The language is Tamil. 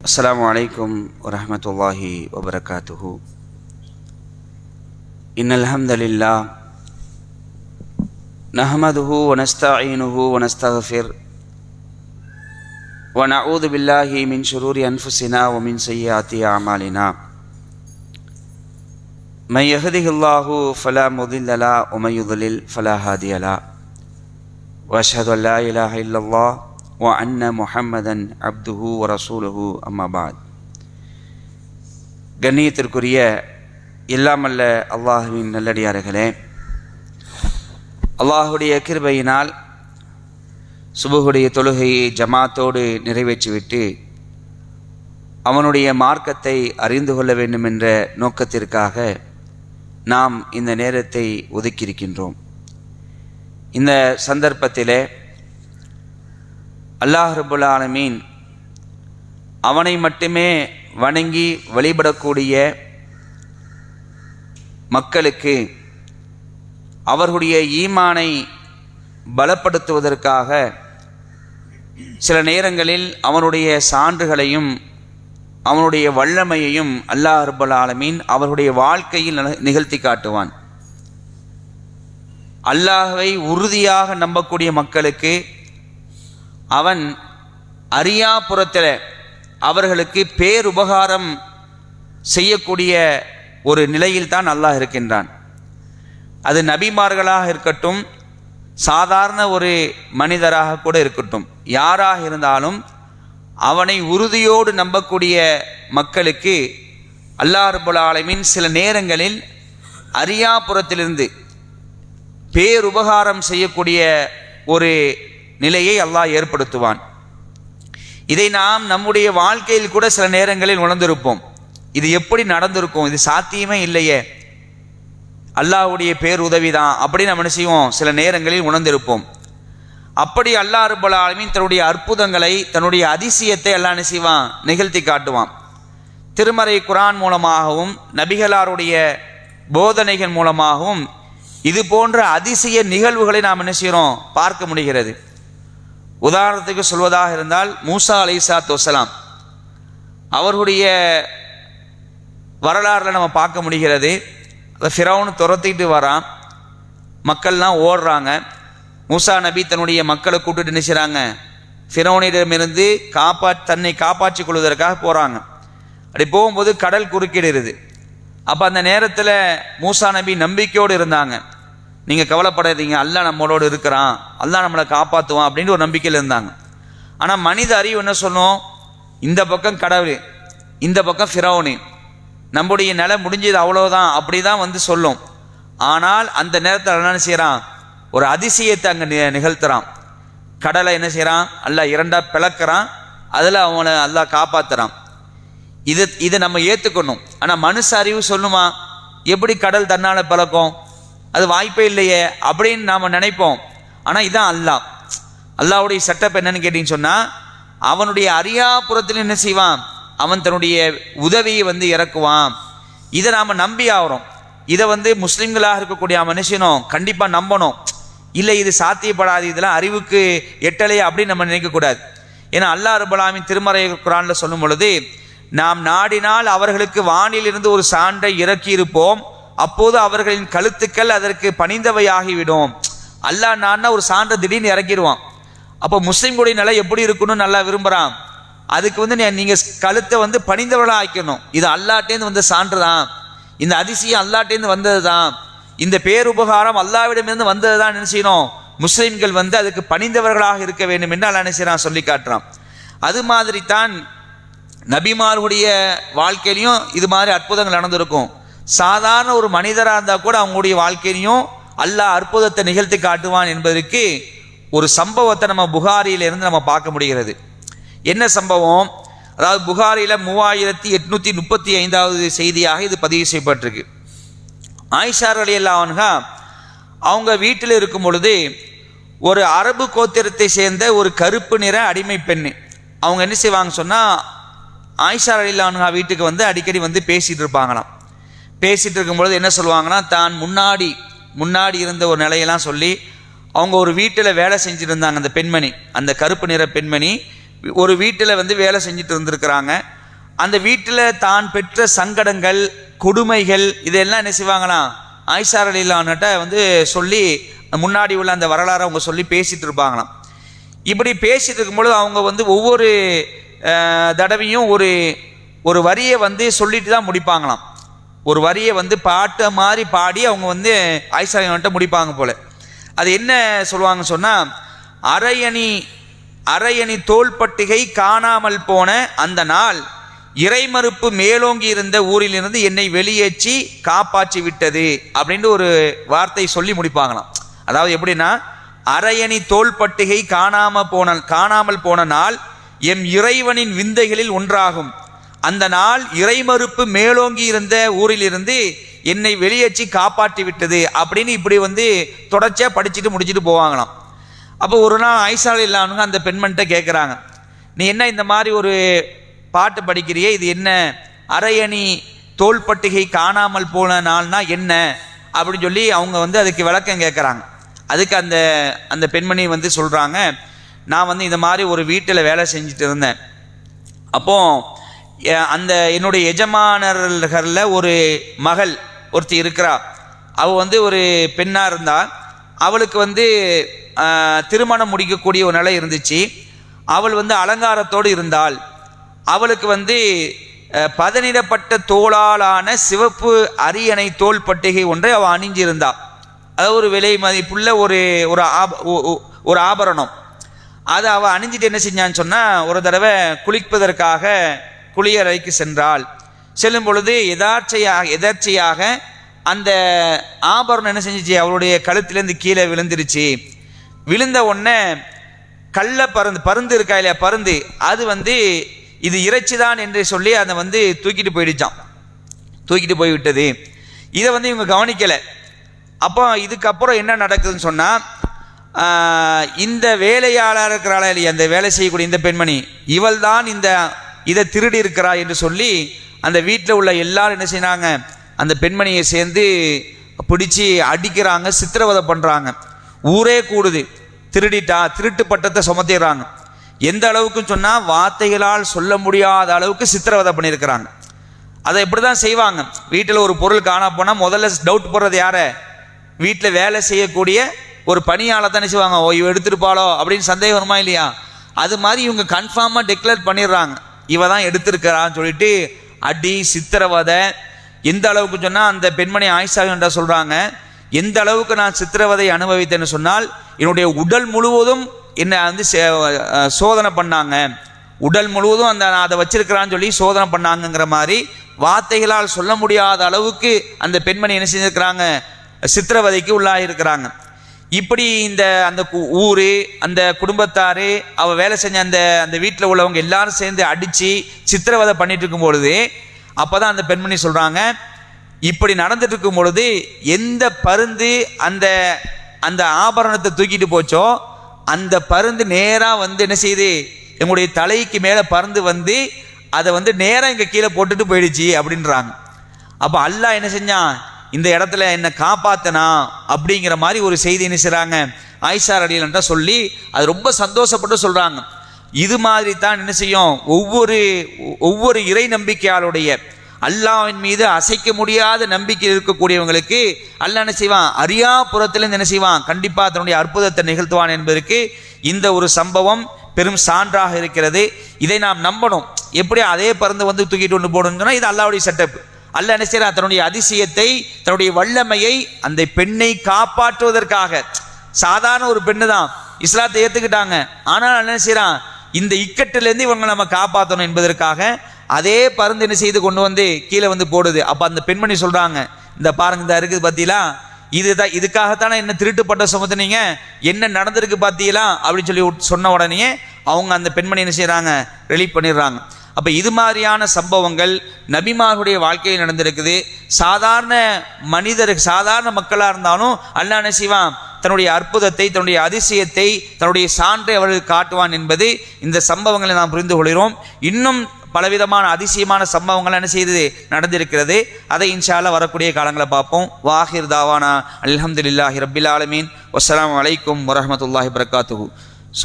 السلام عليكم ورحمة الله وبركاته. إن الحمد لله نحمده ونستعينه ونستغفر ونعوذ بالله من شرور أنفسنا ومن سيئات أعمالنا. من يهده الله فلا مضل له ومن يضلل فلا هادي له. وأشهد أن لا إله إلا الله وأن محمدا عبده ورسوله أما بعد. கண்ணியத்திற்குரிய எல்லாமல்ல அல்லாஹுவின் நல்லடியார்களே, அல்லாஹுடைய கிருபையினால் சுபஹுடைய தொழுகையை ஜமாத்தோடு நிறைவேற்றிவிட்டு அவனுடைய மார்க்கத்தை அறிந்து கொள்ள வேண்டும் என்ற நோக்கத்திற்காக நாம் இந்த நேரத்தை ஒதுக்கியிருக்கின்றோம். இந்த சந்தர்ப்பத்திலே அல்லாஹ் ரப்புல் ஆலமீன் அவனை மட்டுமே வணங்கி வழிபடக்கூடிய மக்களுக்கு அவர்களுடைய ஈமானை பலப்படுத்துவதற்காக சில நேரங்களில் அவனுடைய சான்றுகளையும் அவனுடைய வல்லமையையும் அல்லாஹ் ரப்புல் ஆலமீன் அவர்களுடைய வாழ்க்கையில் நிகழ்த்தி காட்டுவான். அல்லாஹ்வை உறுதியாக நம்பக்கூடிய மக்களுக்கு அவன் அறியாப்புறத்தில் அவர்களுக்கு பேருபகாரம் செய்யக்கூடிய ஒரு நிலையில் தான் அல்லாஹ் இருக்கின்றான். அது நபிமார்களாக இருக்கட்டும், சாதாரண ஒரு மனிதராக கூட இருக்கட்டும், யாராக இருந்தாலும் அவனை உறுதியோடு நம்பக்கூடிய மக்களுக்கு அல்லாஹ் ரப்புல் ஆலமீன் சில நேரங்களில் அறியாப்புறத்திலிருந்து பேருபகாரம் செய்யக்கூடிய ஒரு நிலையை அல்லாஹ் ஏற்படுத்துவான். இதை நாம் நம்முடைய வாழ்க்கையில் கூட சில நேரங்களில் உணர்ந்திருப்போம். இது எப்படி நடந்திருக்கும், இது சாத்தியமே இல்லையே, அல்லாஹ்வுடைய பேருதவி தான் அப்படின்னு நம்ம என்ன செய்வோம், சில நேரங்களில் உணர்ந்திருப்போம். அப்படி அல்லாஹ் ரப்புல் ஆலமீன் தன்னுடைய அற்புதங்களை, தன்னுடைய அதிசயத்தை அல்லாஹ் என்ன செய்வான், நிகழ்த்தி காட்டுவான். திருமறை குர்ஆன் மூலமாகவும் நபிகளாருடைய போதனைகள் மூலமாகவும் இது போன்ற அதிசய நிகழ்வுகளை நாம் என்ன செய்கிறோம், பார்க்க முடிகிறது. உதாரணத்துக்கு சொல்வதாக இருந்தால் மூசா அலைஹிஸ்ஸலாத்து வஸ்ஸலாம் அவர்களுடைய வரலாறுல நம்ம பார்க்க முடிகிறது. ஃபிரௌன் துரத்திட்டு வரான், மக்கள்லாம் ஓடுறாங்க. மூசா நபி தன்னுடைய மக்களை கூப்பிட்டு என்ன செய்கிறாங்க, ஃபிரௌனிடமிருந்து தன்னை காப்பாற்றிக் கொள்வதற்காக போகிறாங்க. அப்படி போகும்போது கடல் குறுக்கிடுது. அப்போ அந்த நேரத்தில் மூசா நபி நம்பிக்கையோடு இருந்தாங்க. நீங்கள் கவலைப்படாதீங்க, அல்லாஹ் நம்மளோடு இருக்கிறான், அல்லாஹ் நம்மளை காப்பாற்றுவான் அப்படின்னு ஒரு நம்பிக்கையில் இருந்தாங்க. ஆனால் மனித அறிவு என்ன சொல்லும், இந்த பக்கம் கடவுள், இந்த பக்கம் ஃபிரௌனு, நம்முடைய நிலை முடிஞ்சது அவ்வளோதான், அப்படி தான் வந்து சொல்லும். ஆனால் அந்த நேரத்தில் என்ன செய்கிறான், ஒரு அதிசயத்தை அங்கே நிகழ்த்துறான். கடலை என்ன செய்கிறான், அல்லாஹ் இரண்டாக பிளக்கிறான், அதில் அவனை அல்லாஹ் காப்பாற்றுறான். இதை நம்ம ஏற்றுக்கணும். ஆனால் மனுஷ அறிவு சொல்லுமா, எப்படி கடல் தன்னால் பிளக்கும், அது வாய்ப்பே இல்லையே அப்படின்னு நாம் நினைப்போம். ஆனால் இதான் அல்லாஹ்வுடைய செட்டப் என்னன்னு கேட்டிங்கன்னு சொன்னால், அவனுடைய அறியாப்புறத்தில் என்ன செய்வான், அவன் தன்னுடைய உதவியை வந்து இறக்குவான். இதை நாம் நம்பி ஆகிறோம். இதை முஸ்லீம்களாக இருக்கக்கூடிய மனுஷனும் கண்டிப்பாக நம்பணும். இல்லை இது சாத்தியப்படாது, இதெல்லாம் அறிவுக்கு எட்டலையே அப்படின்னு நம்ம நினைக்கக்கூடாது. ஏன்னா அல்லாஹ் ரப்புல் ஆலமீன் திருமறை குர்ஆனில் சொல்லும் பொழுது, நாம் நாடினால் அவர்களுக்கு வானிலிருந்து ஒரு சான்றை இறக்கி இருப்போம், அப்போது அவர்களின் கழுத்துக்கள் அதற்கு பணிந்தவையாகிவிடும். அல்லாஹ் நான்னா ஒரு சான்றை திடீர்னு இறக்கிடுவான். அப்போ முஸ்லீம்களுடைய நிலை எப்படி இருக்கணும்னு நல்லா விரும்புகிறான். அதுக்கு நீங்கள் கழுத்தை பணிந்தவர்களாக ஆக்கணும். இது அல்லாஹ்ட்டேருந்து வந்த சான்று தான், இந்த அதிசயம் அல்லாஹ்ட்டேருந்து வந்தது தான், இந்த பேருபகாரம் அல்லாஹ்விடமிருந்து வந்தது தான். என்ன செய்யணும், முஸ்லீம்கள் அதுக்கு பணிந்தவர்களாக இருக்க வேண்டும் என்று அல்லாஹ் என்ன செய்யறான், சொல்லி காட்டுறான். அது மாதிரி தான் நபிமார்களுடைய வாழ்க்கையிலையும் இது மாதிரி அற்புதங்கள் நடந்திருக்கும். சாதாரண ஒரு மனிதராக இருந்தால் கூட அவங்களுடைய வாழ்க்கையிலையும் அல்லாஹ் அற்புதத்தை நிகழ்த்தி காட்டுவான் என்பதற்கு ஒரு சம்பவத்தை நம்ம புகாரியிலிருந்து நம்ம பார்க்க முடிகிறது. என்ன சம்பவம், அதாவது புகாரியில் 3835வது செய்தியாக இது பதிவு செய்யப்பட்டிருக்கு. ஆயிஷா ரலியல்லாஹு அன்ஹா அவங்க வீட்டில் இருக்கும் பொழுது ஒரு அரபு கோத்திரத்தை சேர்ந்த ஒரு கருப்பு நிற அடிமை பெண்ணு அவங்க என்ன செய்வாங்க சொன்னால், ஆயிஷா ரலியல்லாஹு அன்ஹா வீட்டுக்கு அடிக்கடி பேசிகிட்டு இருப்பாங்களாம். பேசிகிட்டு இருக்கும்பொழுது என்ன சொல்லுவாங்கன்னா, தான் முன்னாடி இருந்த ஒரு நிலையெல்லாம் சொல்லி அவங்க ஒரு வீட்டில் வேலை செஞ்சுட்டு இருந்தாங்க. அந்த பெண்மணி, அந்த கருப்பு நிற பெண்மணி ஒரு வீட்டில் வேலை செஞ்சுட்டு இருந்திருக்கிறாங்க. அந்த வீட்டில் தான் பெற்ற சங்கடங்கள் கொடுமைகள் இதெல்லாம் என்ன செய்வாங்களாம், ஆயிஷா ரலியல்லாஹு அன்ஹா வந்து சொல்லி முன்னாடி உள்ள அந்த வரலாறை அவங்க சொல்லி பேசிட்டு இருப்பாங்களாம். இப்படி பேசிட்டு இருக்கும்பொழுது அவங்க வந்து ஒவ்வொரு தடவையும் ஒரு வரியை வந்து சொல்லிட்டு தான் முடிப்பாங்களாம். ஒரு வரியை வந்து பாட்டை மாதிரி பாடி அவங்க வந்து ஆயிஷா ரலியல்லாஹு முடிப்பாங்க போல. அது என்ன சொல்லுவாங்கன்னு சொன்னால், அரையணி தோள்பட்டிகை காணாமல் போன அந்த நாள் இறைமறுப்பு மேலோங்கி இருந்த ஊரிலிருந்து என்னை வெளியேற்றி காப்பாற்றி விட்டது அப்படின்னு ஒரு வார்த்தை சொல்லி முடிப்பாங்களாம். அதாவது எப்படின்னா, அரையணி தோள்பட்டிகை காணாமல் போன நாள் எம் இறைவனின் விந்தைகளில் ஒன்றாகும். அந்த நாள் இறைமறுப்பு மேலோங்கி இருந்த ஊரிலிருந்து என்னை வெளியேற்றி காப்பாற்றி விட்டது அப்படின்னு இப்படி வந்து தொடர்ச்சியாக படிச்சுட்டு முடிச்சுட்டு போவாங்களாம். அப்போ ஒரு நாள் ஆயிஷா ரலியல்லாஹு அன்ஹா அந்த பெண்மணிட்ட கேட்குறாங்க, நீ என்ன இந்த மாதிரி ஒரு பாட்டு படிக்கிறியே, இது என்ன, அரையணி தோள்பட்டிகை காணாமல் போன நாள்னா என்ன அப்படின்னு சொல்லி அவங்க வந்து அதுக்கு விளக்கம் கேட்குறாங்க. அதுக்கு அந்த பெண்மணி வந்து சொல்கிறாங்க, நான் வந்து இந்த மாதிரி ஒரு வீட்டில் வேலை செஞ்சுட்டு இருந்தேன். அப்போ அந்த என்னுடைய எஜமானர்களில் ஒரு மகள் ஒருத்தி இருக்கிறா. அவள் வந்து ஒரு பெண்ணாக இருந்தா, அவளுக்கு வந்து திருமணம் முடிக்கக்கூடிய ஒரு நிலை இருந்துச்சு. அவள் வந்து அலங்காரத்தோடு இருந்தாள். அவளுக்கு வந்து பதனிடப்பட்ட தோளாலான சிவப்பு அரியணை தோல் பட்டிகை ஒன்றை அவள் அணிஞ்சிருந்தாள். அதாவது ஒரு விலை மதிப்புள்ள ஒரு ஆபரணம். அதை அவள் அணிஞ்சிட்டு என்ன செஞ்சான்னு சொன்னால், ஒரு தடவை குளிப்பதற்காக குளியறைக்கு சென்றாள். செல்லும் பொழுது எதர்ச்சையாக அந்த ஆபரணம் என்ன செஞ்சிச்சு, அவளுடைய கழுத்திலேருந்து கீழே விழுந்துருச்சு. விழுந்த உடனே பருந்து இருக்கா இல்லையா, பருந்து, அது வந்து இது இறைச்சிதான் என்று சொல்லி அதை வந்து தூக்கிட்டு போய்விட்டது. இதை வந்து இவங்க கவனிக்கலை. அப்போ இதுக்கப்புறம் என்ன நடக்குதுன்னு சொன்னால், இந்த வேலையாளர் இருக்கிறாளா இல்லையா, அந்த வேலை செய்யக்கூடிய இந்த பெண்மணி, இவள் தான் இதை திருடி இருக்கிறா என்று சொல்லி அந்த வீட்டில் உள்ள எல்லாரும் என்ன செய்யறாங்க, அந்த பெண்மணியை சேர்ந்து பிடிச்சி அடிக்கிறாங்க, சித்திரவதை பண்ணுறாங்க. ஊரே கூடுது, திருட்டு பட்டத்தை சுமத்திடுறாங்க. எந்த அளவுக்குன்னு சொன்னால், வார்த்தைகளால் சொல்ல முடியாத அளவுக்கு சித்திரவதை பண்ணியிருக்கிறாங்க. அதை இப்படி தான் செய்வாங்க. வீட்டில் ஒரு பொருள் காண போனால் முதல்ல டவுட் போடுறது யாரை, வீட்டில் வேலை செய்யக்கூடிய ஒரு பணியாளர் தானே செய்வாங்க. ஓ, இவ எடுத்திருப்பாளோ அப்படின்னு சந்தேகம் வருமா இல்லையா. அது மாதிரி இவங்க கன்ஃபார்மாக டிக்ளேர் பண்ணிடுறாங்க, இவ தான் எடுத்திருக்கிறான்னு சொல்லிட்டு அடி சித்திரவதை. எந்த அளவுக்கு சொன்னால், அந்த பெண்மணி ஆயிஷா என்ற சொல்கிறாங்க, எந்த அளவுக்கு நான் சித்திரவதை அனுபவித்தேன்னு சொன்னால், என்னுடைய உடல் முழுவதும் என்னை வந்து சோதனை பண்ணாங்க. உடல் முழுவதும் நான் அதை வச்சிருக்கிறான்னு சொல்லி சோதனை பண்ணாங்கங்கிற மாதிரி வார்த்தைகளால் சொல்ல முடியாத அளவுக்கு அந்த பெண்மணி என்ன செஞ்சிருக்கிறாங்க, சித்திரவதைக்கு உள்ளாகிருக்கிறாங்க. இப்படி அந்த ஊர், அந்த குடும்பத்தார், அவள் வேலை செஞ்ச அந்த வீட்டில் உள்ளவங்க எல்லாரும் சேர்ந்து அடித்து சித்திரவதை பண்ணிட்டு இருக்கும் பொழுது, அப்போ தான் அந்த பெண்மணி சொல்கிறாங்க, இப்படி நடந்துட்டு இருக்கும் பொழுது எந்த பருந்து அந்த ஆபரணத்தை தூக்கிட்டு போச்சோ, அந்த பருந்து நேராக வந்து என்ன செய்யுது, எங்களுடைய தலைக்கு மேலே பருந்து வந்து அதை வந்து நேராக இங்கே கீழே போட்டுட்டு போயிடுச்சு அப்படின்றாங்க. அப்போ அல்லாஹ் என்ன செஞ்சான், இந்த இடத்துல என்னை காப்பாத்தனா அப்படிங்கிற மாதிரி ஒரு செய்தி என்ன செய்கிறாங்க, ஆயிஷா ரலியல்லாஹு அன்ஹா சொல்லி அது ரொம்ப சந்தோஷப்பட்டு சொல்கிறாங்க. இது மாதிரி தான் என்ன செய்யும், ஒவ்வொரு இறை நம்பிக்கையாளுடைய அல்லாஹ்வின் மீது அசைக்க முடியாத நம்பிக்கை இருக்கக்கூடியவங்களுக்கு அல்லாஹ் என்ன செய்வான், அரியாபுரத்திலிருந்து என்ன செய்வான், கண்டிப்பாக தன்னுடைய அற்புதத்தை நிகழ்த்துவான் என்பதற்கு இந்த ஒரு சம்பவம் பெரும் சான்றாக இருக்கிறது. இதை நாம் நம்பணும். எப்படி அதே பருந்து வந்து தூக்கிட்டு கொண்டு போகணும்னு சொன்னால், இது அல்லாஹ்வுடைய செட்டப். அல்லாஹ் என்ன செய்யறான், தன்னுடைய அதிசயத்தை, தன்னுடைய வல்லமையை அந்த பெண்ணை காப்பாற்றுவதற்காக. சாதாரண ஒரு பெண்ணு தான், இஸ்லாத்தை ஏற்றுக்கிட்டாங்க. ஆனால் என்ன செய்யறான், இந்த இக்கட்டிலேருந்து இவங்க நம்ம காப்பாற்றணும் என்பதற்காக அதே பருந்து என்ன செய்து கொண்டு வந்து கீழே வந்து போடுது. அப்போ அந்த பெண்மணி சொல்றாங்க, இந்த பாருங்க, இந்த இருக்குது பார்த்தீங்களா, இதுக்காகத்தானே என்ன திருட்டுப்பட்ட சுமத்துனீங்க, என்ன நடந்திருக்கு பார்த்தீங்களா அப்படின்னு சொல்லி சொன்ன உடனே அவங்க அந்த பெண்மணி என்ன செய்யறாங்க, ரிலீவ் பண்ணிடுறாங்க. அப்போ இது மாதிரியான சம்பவங்கள் நபிமார்களுடைய வாழ்க்கையில் நடந்திருக்குது. சாதாரண மக்களாக இருந்தாலும் அல்லாஹ் என்ன செய்வான், தன்னுடைய அற்புதத்தை, தன்னுடைய அதிசயத்தை, தன்னுடைய சான்றை அவர்களுக்கு காட்டுவான் என்பது இந்த சம்பவங்களை நாம் புரிந்து கொள்கிறோம். இன்னும் பலவிதமான அதிசயமான சம்பவங்கள் என்ன செய்து நடந்திருக்கிறது. அதை இன்ஷா அல்லாஹ் வரக்கூடிய காலங்களை பார்ப்போம். வாஹிர் தாவானா அல்ஹம்துலில்லாஹி ரப்பில் ஆலமீன். வஸ்ஸலாமு அலைக்கும் வரஹ்மத்துல்லாஹி வபரகாத்துஹு.